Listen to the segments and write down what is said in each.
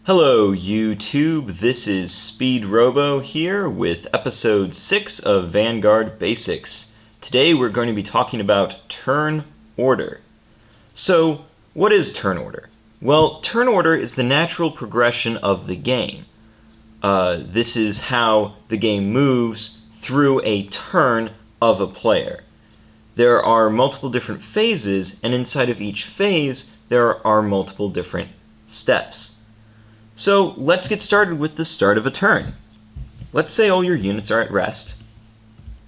Hello YouTube, this is Speedrobo here with episode 6 of Vanguard Basics. Today we're going to be talking about turn order. So, what is turn order? Well, turn order is the natural progression of the game. This is how the game moves through a turn of a player. There are multiple different phases, and inside of each phase there are multiple different steps. So let's get started with the start of a turn. Let's say all your units are at rest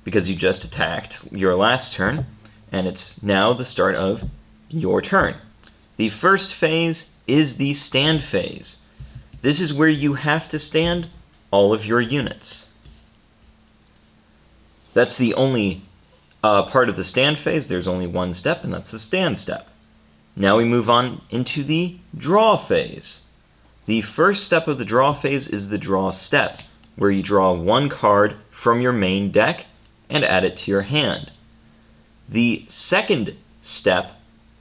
because you just attacked your last turn, and it's now the start of your turn. The first phase is the stand phase. This is where you have to stand all of your units. That's the only part of the stand phase. There's only one step, and that's the stand step. Now we move on into the draw phase. The first step of the draw phase is the draw step, where you draw one card from your main deck and add it to your hand. The second step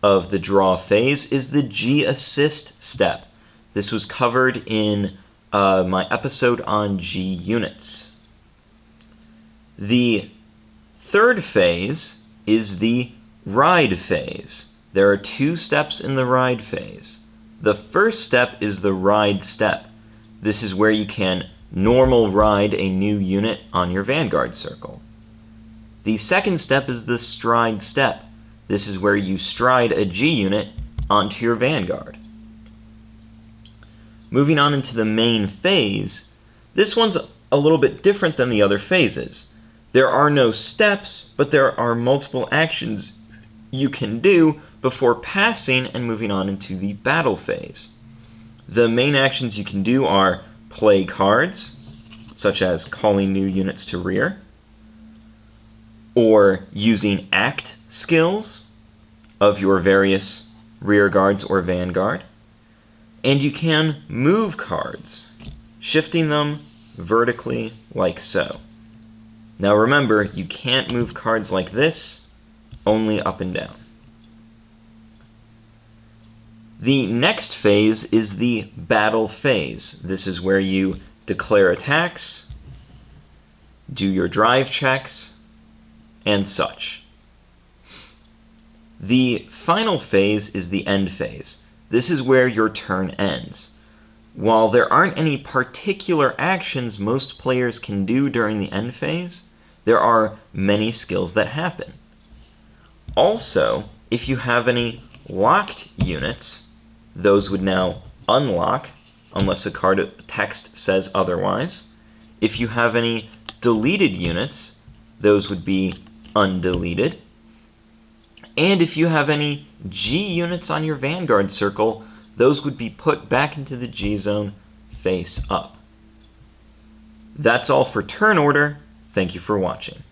of the draw phase is the G assist step. This was covered in my episode on G units. The third phase is the ride phase. There are two steps in the ride phase. The first step is the ride step. This is where you can normal ride a new unit on your Vanguard circle. The second step is the stride step. This is where you stride a G unit onto your Vanguard. Moving on into the main phase, this one's a little bit different than the other phases. There are no steps, but there are multiple actions you can do before passing and moving on into the battle phase. The main actions you can do are play cards, such as calling new units to rear, or using act skills of your various rear guards or vanguard, and you can move cards, shifting them vertically like so. Now remember, you can't move cards like this, only up and down. The next phase is the battle phase. This is where you declare attacks, do your drive checks, and such. The final phase is the end phase. This is where your turn ends. While there aren't any particular actions most players can do during the end phase, there are many skills that happen. Also, if you have any locked units, those would now unlock unless a card text says otherwise. If you have any deleted units, those would be undeleted. And if you have any G units on your Vanguard circle, those would be put back into the G zone face up. That's all for turn order. Thank you for watching.